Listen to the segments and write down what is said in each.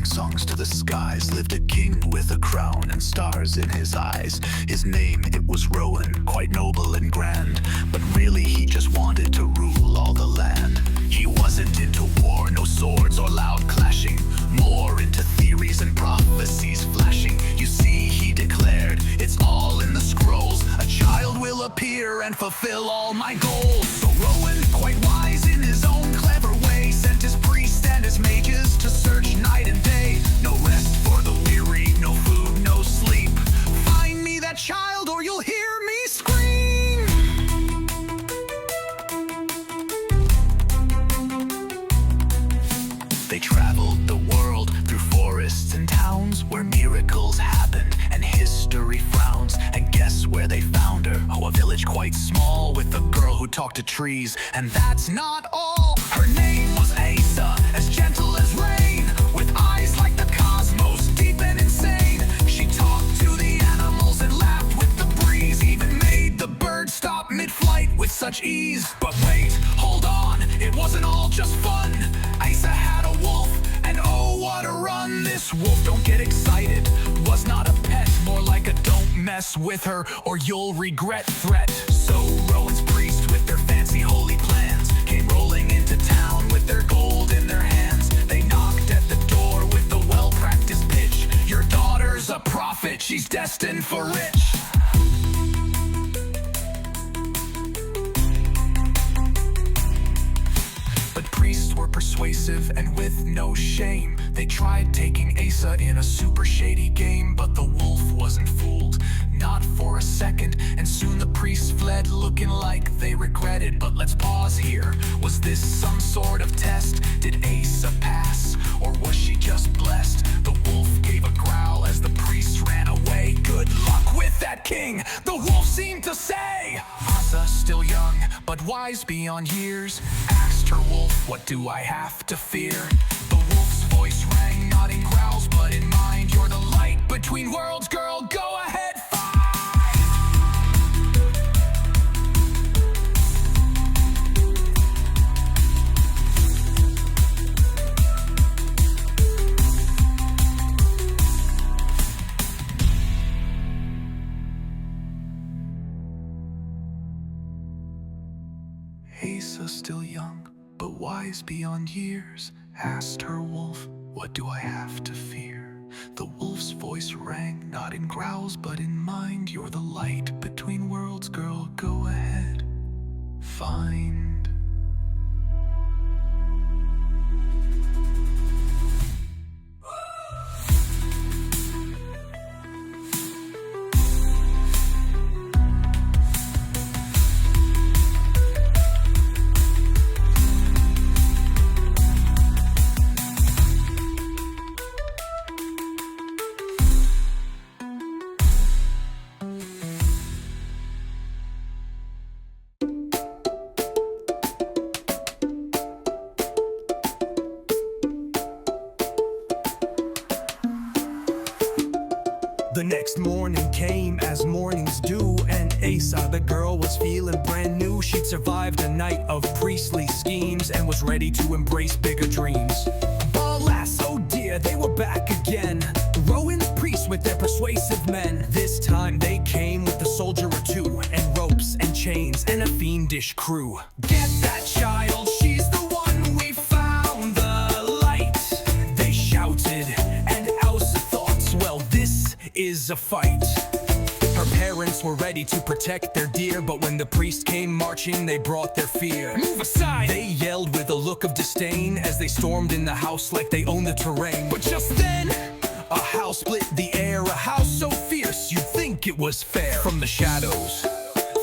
sang songs to the skies, lived a king with a crown and stars in his eyes. His name, it was Rowan, quite noble and grand, but really he just wanted to rule all the land. He wasn't into war, no swords or loud clashing, more into theories and prophecies flashing. You see, he declared, it's all in the scrolls, a child will appear and fulfill all my goals. So Rowan, quite wise in his own clever way, sent his priests and his mages to search night and day. No rest for the weary, no food, no sleep. Find me that child or you'll hear me scream. They traveled the world through forests and towns where miracles happened and history frowns. And guess where they found her? Oh, a village quite small with a girl who talked to trees. And that's not all. Her name was Asa, as gentle as rain, with eyes like the cosmos, deep and insane. She talked to the animals and laughed with the breeze, even made the birds stop mid-flight with such ease. But wait, hold on, it wasn't all just fun. Asa had a wolf, and oh, what a run. This wolf, don't get excited, was not a pet, more like a don't mess with her or you'll regret threat. So Rowan's priests with their fancy holy plans came rolling into town with their gold in their hands. They knocked at the door with a well-practiced pitch. Your daughter's a prophet, she's destined for rich. Priests were persuasive and with no shame. They tried taking Asa in a super shady game, but the wolf wasn't fooled, not for a second. And soon the priests fled looking like they regretted. But let's pause here. Was this some sort of test? Did Asa pass, or was she just blessed? The wolf gave a growl as the priests ran away. Good luck with that king, the wolf seemed to say. Asa, still young, but wise beyond years, asked her wolf, what do I have to fear? The wolf's voice rang, not in growls, but in mind. You're the light between worlds, girl, go ahead, fight! Asa, still young, but wise beyond years, asked her wolf, what do I have to fear? The wolf's voice rang, not in growls, but in mind. You're the light between worlds, girl, go ahead, find. The next morning came as mornings do, and Asa, the girl, was feeling brand new. She'd survived a night of priestly schemes and was ready to embrace bigger dreams. Alas, oh dear, they were back again. Rowan's priests with their persuasive men. This time they came with a soldier or two, and ropes and chains and a fiendish crew. Get that child, she's the one we found, the light, they shouted, and Elsa thought, well, this is a fight. Her parents were ready to protect their dear, but when the priest came marching, they brought their fear. Move aside! They yelled with a look of disdain as they stormed in the house like they owned the terrain. But just then, a howl split the air, a howl so fierce you'd think it was fair. From the shadows,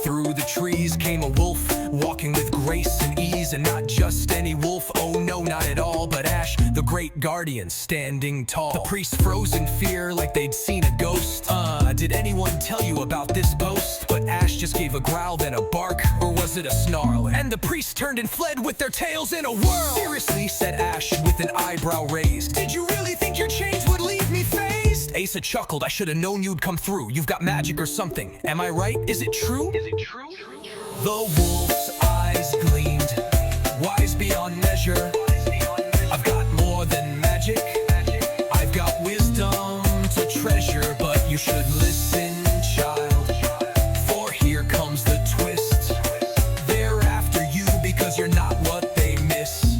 through the trees, came a wolf, walking with grace and ease. And not just any wolf, oh no, not at all, but Ash, the great guardian, standing tall. The priests froze in fear like they'd seen a ghost. Did anyone tell you about this boast? But Ash just gave a growl, then a bark, or was it a snarl? And the priests turned and fled with their tails in a whirl. Seriously, said Ash with an eyebrow raised, did you really think your chains would leave me fazed? Asa chuckled, I should have known you'd come through. You've got magic or something, am I right? Is it true? Is it true? The wolf's eyes gleamed, wise beyond measure. I've got more than magic, I You should listen, child, for here comes the twist. They're after you because you're not what they miss.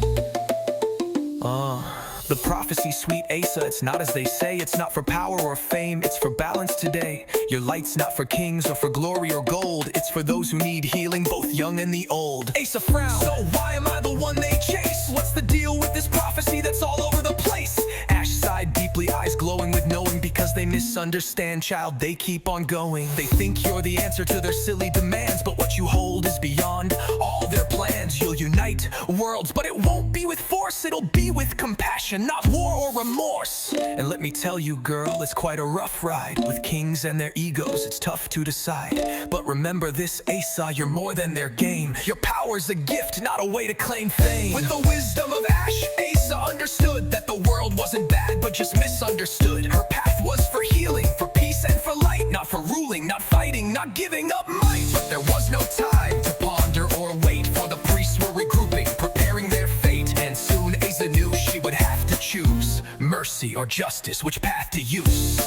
The prophecy, sweet Asa, it's not as they say. It's not for power or fame, it's for balance today. Your light's not for kings or for glory or gold. It's for those who need healing, both young and the old. Asa frowned. So why am I the one they chase? What's the deal with this prophecy that's all over the place? Ash sighed deeply, eyes glowing with knowing. Because they misunderstand, child, they keep on going. They think you're the answer to their silly demands, but what you hold is beyond all their plans. You'll unite worlds, but it won't be with force. It'll be with compassion, not war or remorse. And let me tell you, girl, it's quite a rough ride. With kings and their egos, it's tough to decide. But remember this, Asa, you're more than their game. Your power's a gift, not a way to claim fame. With the wisdom of Ash, Asa understood that the world wasn't bad, but just misunderstood. Her path was for healing, for peace and for light. Not for ruling, not fighting, not giving up might. But there was no time to ponder or wait, for the priests were regrouping, preparing their fate. And soon Asa knew she would have to choose mercy or justice, which path to use.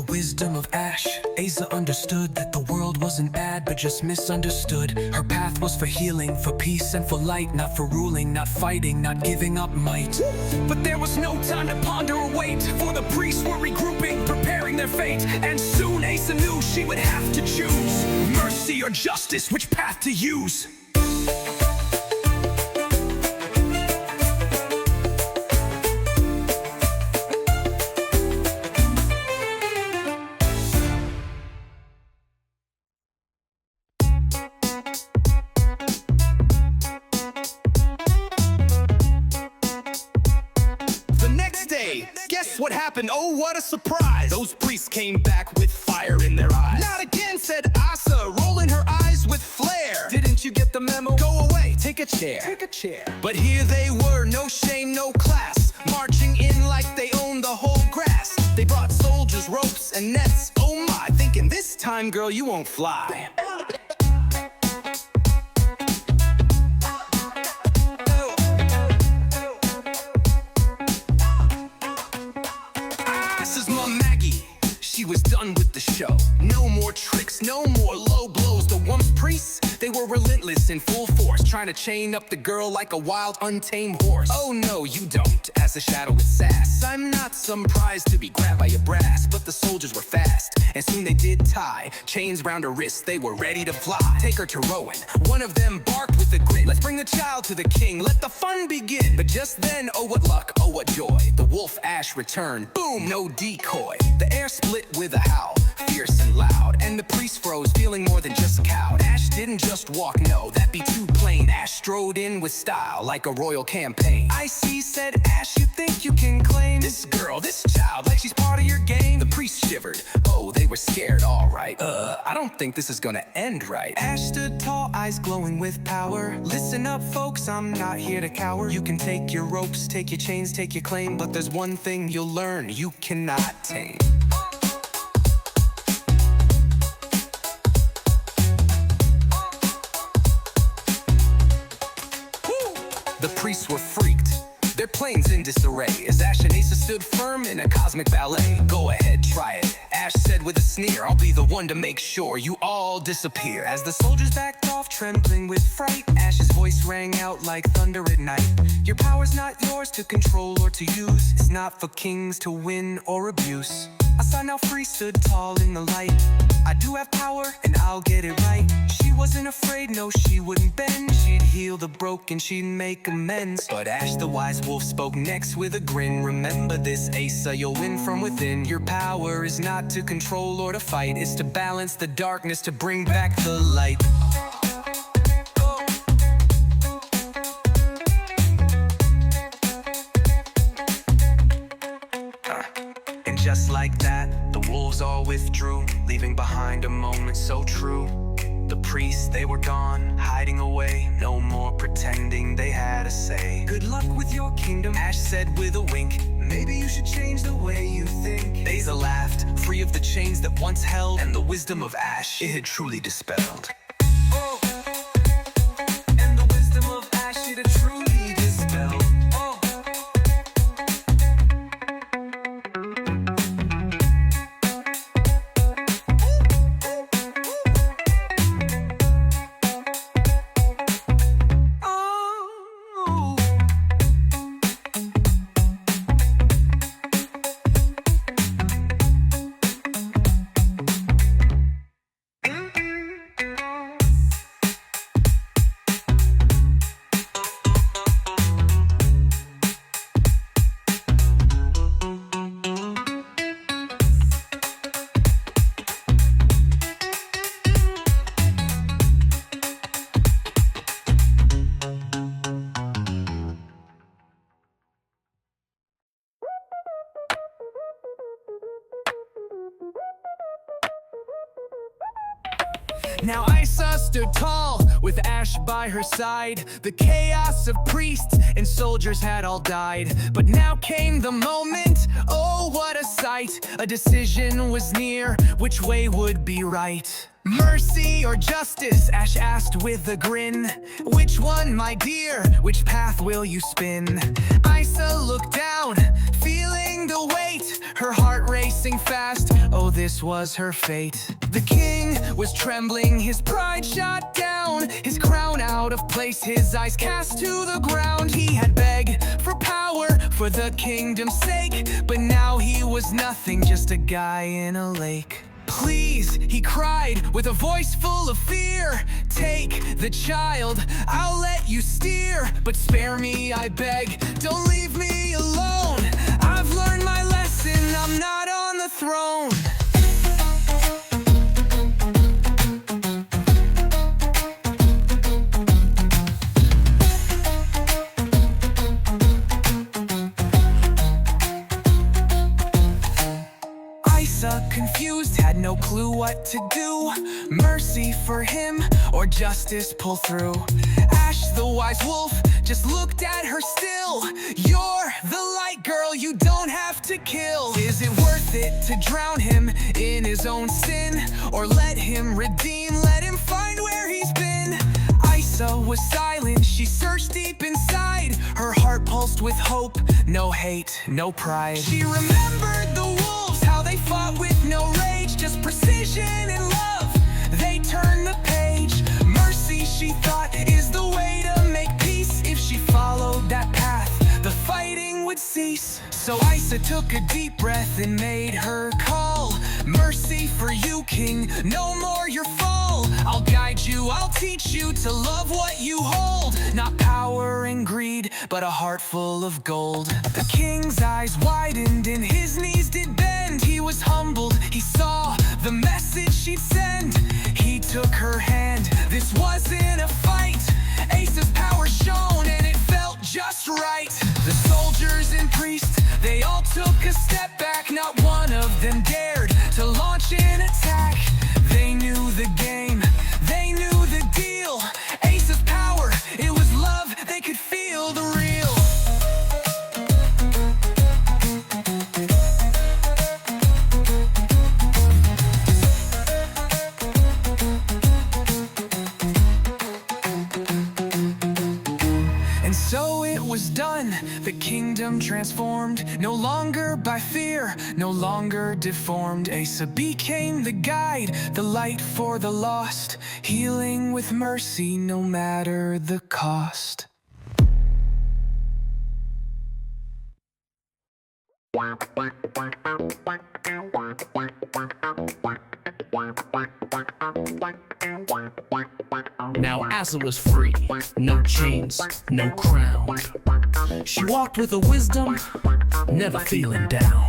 Wisdom of Ash, Asa understood that the world wasn't bad, but just misunderstood. Her path was for healing, for peace and for light. Not for ruling, not fighting, not giving up might. But there was no time to ponder or wait, for the priests were regrouping, preparing their fate. And soon Asa knew she would have to choose mercy or justice, which path to use. Guess what happened? Oh, what a surprise! Those priests came back with fire in their eyes. Not again, said Asa, rolling her eyes with flair. Didn't you get the memo? Go away, take a chair. Take a chair. But here they were, no shame, no class, marching in like they owned the whole grass. They brought soldiers, ropes, and nets. Oh my, thinking this time, girl, you won't fly. She was done with the show. No more tricks, no more low blows. The once priests, they were relentless in full force, trying to chain up the girl like a wild, untamed horse. Oh no, you don't, as the shadow with sass. I'm not some prize to be grabbed by your brass, but the soldiers were fast, and soon they did tie chains round her wrists. They were ready to fly. Take her to Rowan. One of them barked with a grin. Let's bring the child to the king, let the fun begin. But just then, oh what luck, oh what joy, the wolf Ash returned. Boom, no decoy. The air split with a howl, fierce and loud, and the priest froze, feeling more than just cowed. Ash didn't just walk, no, that'd be too plain. Ash strode in with style, like a royal campaign. I see, said Ash, you think you can claim this girl, this child, like she's part of your game? The priest shivered, oh, they were scared, alright. I don't think this is gonna end right. Ash stood tall, eyes glowing with power. Listen up, folks, I'm not here to cower. You can take your ropes, take your chains, take your claim, but there's one thing you'll learn, you cannot tame. The priests were freaked, their planes in disarray, as Ash and Asa stood firm in a cosmic ballet. Go ahead, try it, Ash said with a sneer. I'll be the one to make sure you all disappear. As the soldiers backed off, trembling with fright, Ash's voice rang out like thunder at night. Your power's not yours to control or to use. It's not for kings to win or abuse. Asa now free stood tall in the light. I do have power and I'll get it right. She wasn't afraid, no, she wouldn't bend. She'd heal the broken, she'd make amends. But Ash the wise wolf spoke next with a grin. Remember this, Asa, you'll win from within. Your power is not to control or to fight. It's to balance the darkness, to bring back the light. Just like that, the wolves all withdrew, leaving behind a moment so true. The priests, they were gone, hiding away, no more pretending they had a say. Good luck with your kingdom, Ash said with a wink. Maybe you should change the way you think. Asa laughed, free of the chains that once held, and the wisdom of Ash, it had truly dispelled. Oh, and the wisdom of Ash, it had truly dispelled. Oh. Now Isa stood tall, with Ash by her side. The chaos of priests and soldiers had all died. But now came the moment, oh what a sight. A decision was near, which way would be right? Mercy or justice, Ash asked with a grin. Which one, my dear, which path will you spin? Isa looked down, feeling the weight, her heart racing fast, oh this was her fate. The king was trembling, his pride shot down, his crown out of place, his eyes cast to the ground. He had begged for power, for the kingdom's sake, but now he was nothing, just a guy in a lake. Please, he cried with a voice full of fear, take the child, I'll let you steer, but spare me, I beg, don't leave me alone. I've learned my lesson, I'm not on the throne. Confused, had no clue what to do. Mercy for him, or justice pull through. Ash the wise wolf just looked at her still. You're the light girl, you don't have to kill. Is it worth it to drown him in his own sin? Or let him redeem, let him find where he's been? Isa was silent, she searched deep inside. Her heart pulsed with hope, no hate, no pride. She remembered the wolves, how they fought with no rage, just precision and love. They turned the page. Mercy, she thought, is the way to make peace. If she followed that path, the fighting would cease. So Isa took a deep breath and made her call. Mercy for you, king, no more your fall. I'll guide you, I'll teach you to love what you hold. Not power and greed, but a heart full of gold. The king's eyes widened and his knees did bend. He was humbled, he saw the message she'd send. He took her hand, this wasn't a fight. Asa's power shone and it felt just right. The soldiers and priests, they all took a step back. Not one of them dared to launch an attack. They knew the game, they knew the deal. Asa's power, it was love, they could feel the real. And so it was done, the kingdom transformed. No longer by fear, no longer deformed. Asa became the guide, the light for the lost. Healing with mercy, no matter the cost. Now Asa was free, no chains, no crown. She walked with a wisdom, never feeling down.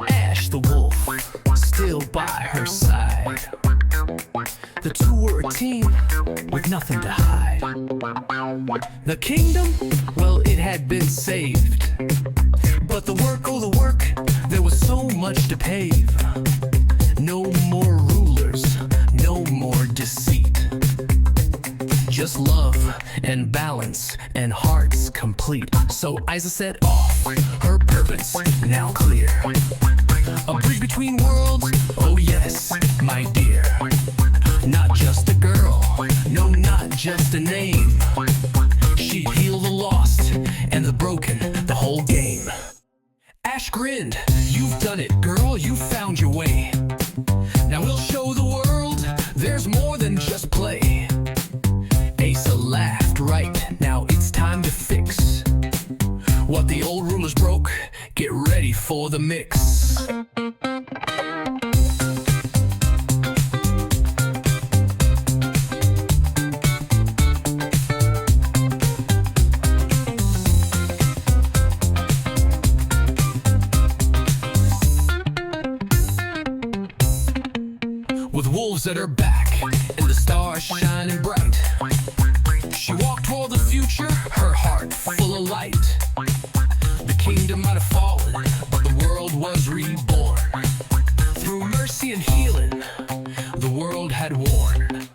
Ash the wolf, still by her side. The two were a team, with nothing to hide. The kingdom, well, it had been saved. But the work, oh the work, there was so much to pave. just love and balance and hearts complete. So Isa set off, her purpose now clear. A bridge between worlds, oh yes, my dear. Not just a girl, no, not just a name. She'd heal the lost and the broken, the whole game. Ash grinned, you've done it, girl, you found your way. Now we'll show the world there's more than just play. Asa laughed, right, now it's time to fix what the old rulers broke. Get ready for the mix. With wolves at her back and the stars shining bright, she walked toward the future, her heart full of light. The kingdom might have fallen, but the world was reborn. Through mercy and healing, the world had worn.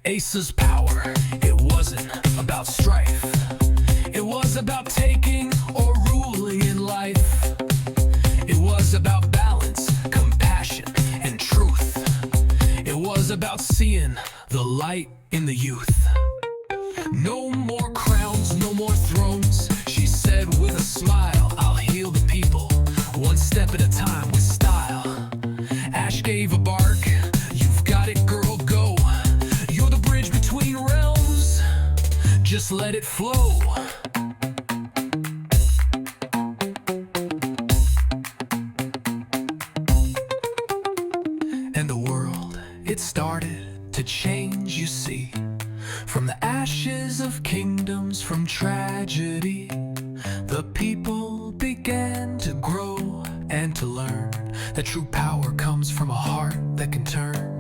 Asa's power, it wasn't about strife. It was about taking or ruling in life. It was about balance, compassion, and truth. It was about seeing the light in the youth. No more crowns, no more thrones, she said with a smile. I'll heal the people, one step at a time with style. Ash gave a bark, you've got it girl, go. You're the bridge between realms, just let it flow. And the world, it started to change, you see. From the ashes of kingdoms, from tragedy, the people began to grow and to learn that true power comes from a heart that can turn.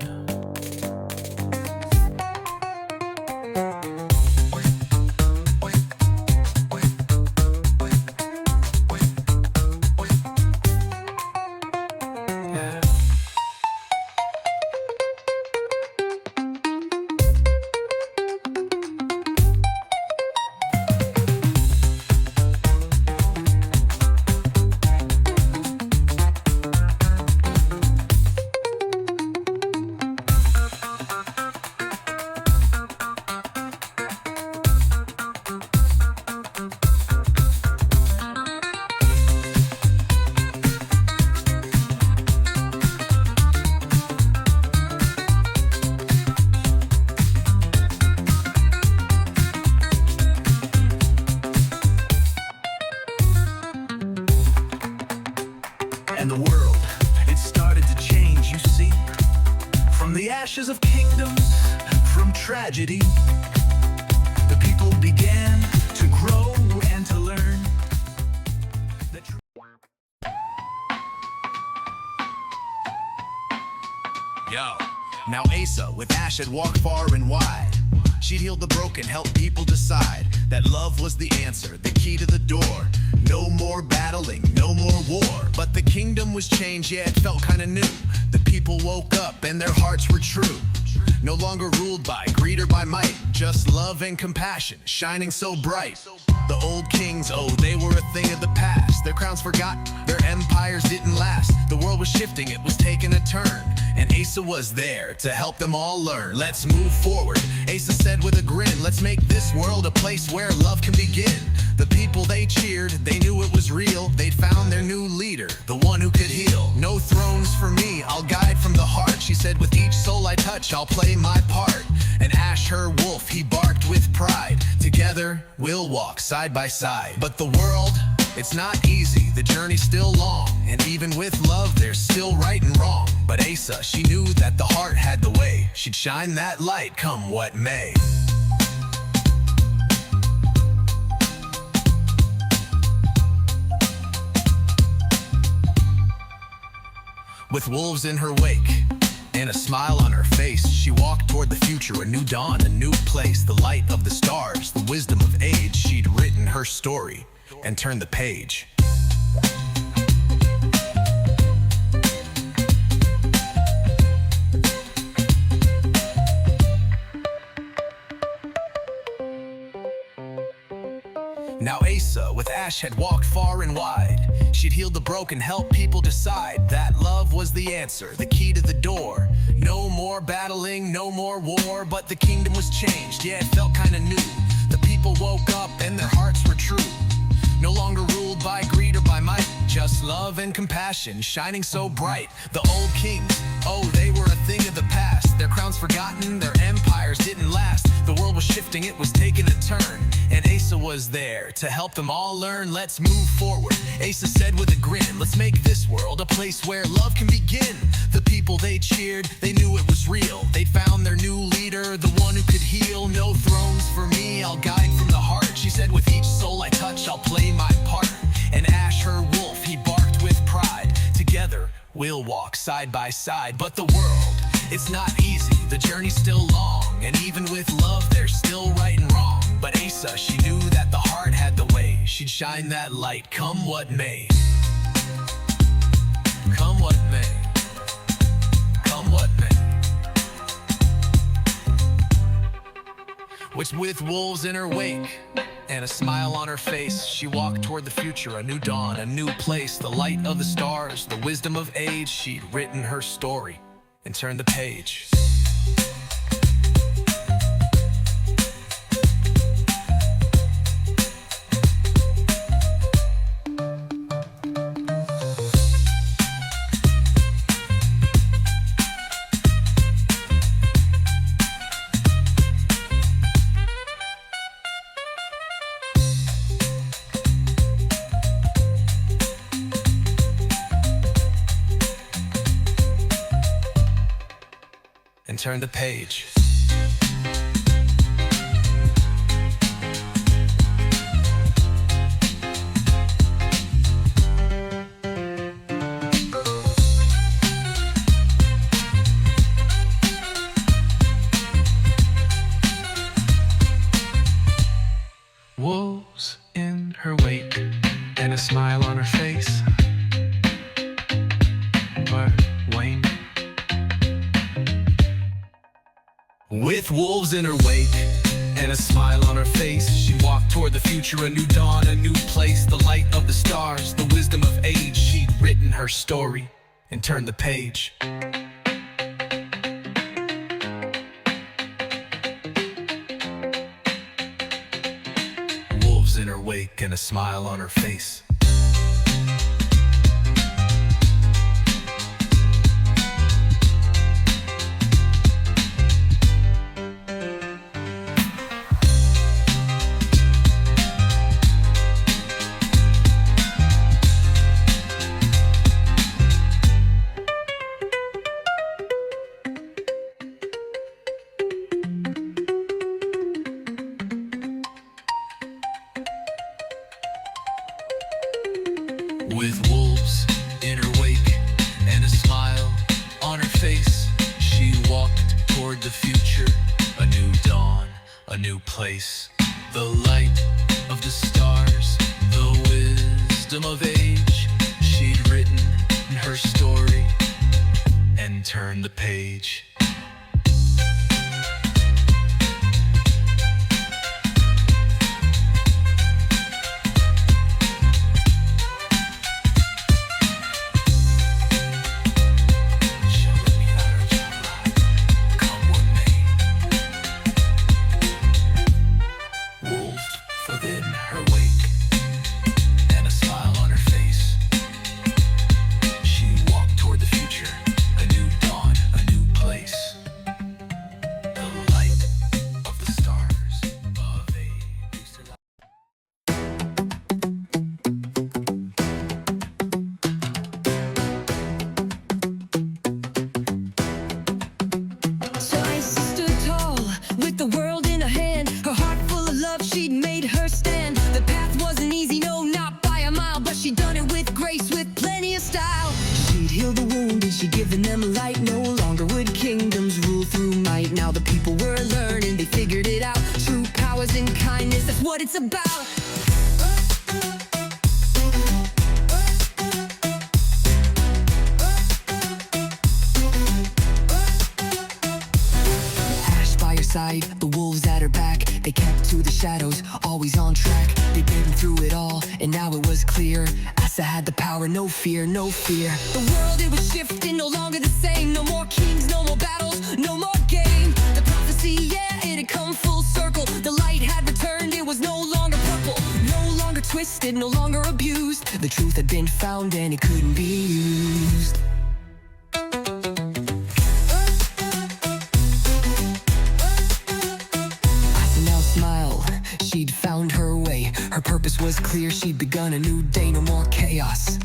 And the world, it started to change, you see. From the ashes of kingdoms, from tragedy, the people began to grow and to learn that Yo, now Asa with Ash had walked far and wide. She'd heal the broken, help people decide that love was the answer, the key to the door. No more battling, no more war. But the kingdom was changed, yeah, it felt kinda new. The people woke up and their hearts were true. No longer ruled by greed or by might, just love and compassion, shining so bright. The old kings, oh, they were a thing of the past. Their crowns forgot, their empires didn't last. The world was shifting, it was taking a turn. And Asa was there to help them all learn. Let's move forward, Asa said with a grin. Let's make this world a place where love can begin. The people, they cheered, they knew it was real. They'd found their new leader, the one who could heal. No thrones for me, I'll guide from the heart. She said, with each soul I touch, I'll play my part. And Ash, her wolf, he barked with pride. Together, we'll walk side by side. But the world, it's not easy, the journey's still long. And even with love, there's still right and wrong. But Asa, she knew that the heart had the way. She'd shine that light come what may. With wolves in her wake and a smile on her face, she walked toward the future, a new dawn, a new place. The light of the stars, the wisdom of age. She'd written her story and turned the page. Ash had walked far and wide. She'd healed the broken, helped people decide that love was the answer, the key to the door. No more battling, no more war, but the kingdom was changed. Yeah, it felt kinda new. The people woke up and their hearts were true. No longer ruled by greed or by might, just love and compassion shining so bright. The old kings, oh, they were a thing of the past. Their crowns forgotten, their empires didn't last. The world was shifting, it was taking a turn, and Asa was there to help them all learn. Let's move forward, Asa said with a grin. Let's make this world a place where love can begin. The people, they cheered, they knew it was real. They'd found their new leader, the one who could heal. No thrones for me, I'll guide from the heart. She said, with each soul I touch, I'll play my part. And Ash, her wolf, he barked with pride. Together, we'll walk side by side. But the world, it's not easy, the journey's still long. And even with love, there's still right and wrong. But Asa, she knew that the heart had the way. She'd shine that light, come what may. Come what may. Come what may. With wolves in her wake and a smile on her face, she walked toward the future, a new dawn, a new place. The light of the stars, the wisdom of age. She'd written her story and turned the page. And turn the page. Wolves in her wake and a smile on her face. But Wayne, with wolves in her wake and a smile on her face, she walked toward the future, a new dawn, a new place. The light of the stars, the wisdom of age. She'd written her story and turned the page. Wolves in her wake and a smile on her face. With wolves in her wake and a smile on her face, she walked toward the future, a new dawn, a new place. The light of the stars, the wisdom of age. She'd written her story and turned the page. Within her wake and a smile on her face, she walked toward the future, a new dawn, a new place. The light of the stars of age. So Asa stood tall with the world in her hand, her heart full of love. She'd made her stand. The path wasn't easy, no, not by a mile, but she'd done it with grace, with plenty of style. She'd healed the wounded, she'd given them light. No longer would kingdoms rule through might. Now the people were learning, they figured it out. True powers and kindness, that's what it's about. Ash by her side, the wolves at her back. They kept to the shadows, always on track. They'd been through it all, and now it was clear. Asa had the power, no fear, no fear. The world, it was shifting, no longer the same. No more kings, no more battles, no more game. The prophecy, yeah, it had come full circle. The light had returned, it was no longer purple. No longer twisted, no longer abused. The truth had been found and it couldn't be used. Asa now smiled, she'd found her way. Her purpose was clear, she'd begun a new day. No more chaos,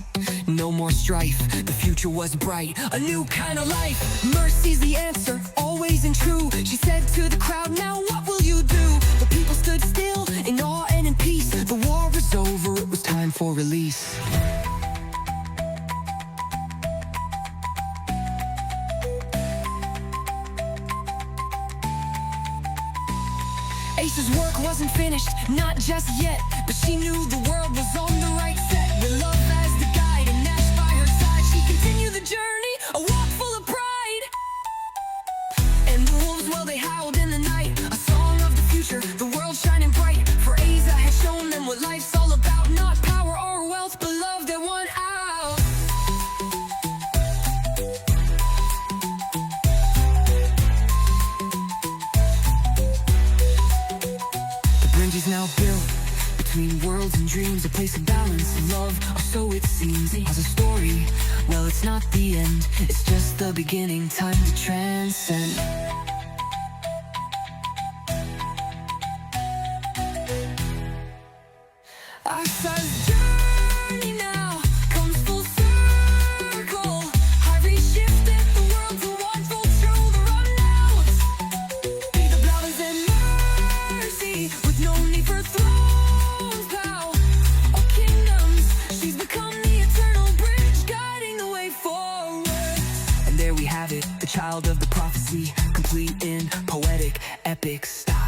no more strife. The future was bright, a new kind of life. Mercy's the answer, always and true. She said to the crowd, now what will you do? The people stood still, in awe and in peace. The war was over, it was time for release. Ace's work wasn't finished, not just yet. But she knew the world was on the right set. With love as the guide and Nash by her side, she continued the journey, a walk full of pride. And the wolves, well, they howled in the night, a song of the future, the world shining bright. For Asa had shown them what life's all about. Not power or wealth, but love that won out. Is now built between worlds and dreams, a place of balance and love, or so it seems. As a story, well, it's not the end, it's just the beginning, time to transcend. Asa's journey now comes full circle. I reshifted the world to one full truth. Run out, be the blessings and mercy, with no need for thrones, power, or kingdoms. She's become the eternal bridge, guiding the way forward. And there we have it, the child of the prophecy, complete in poetic, epic style.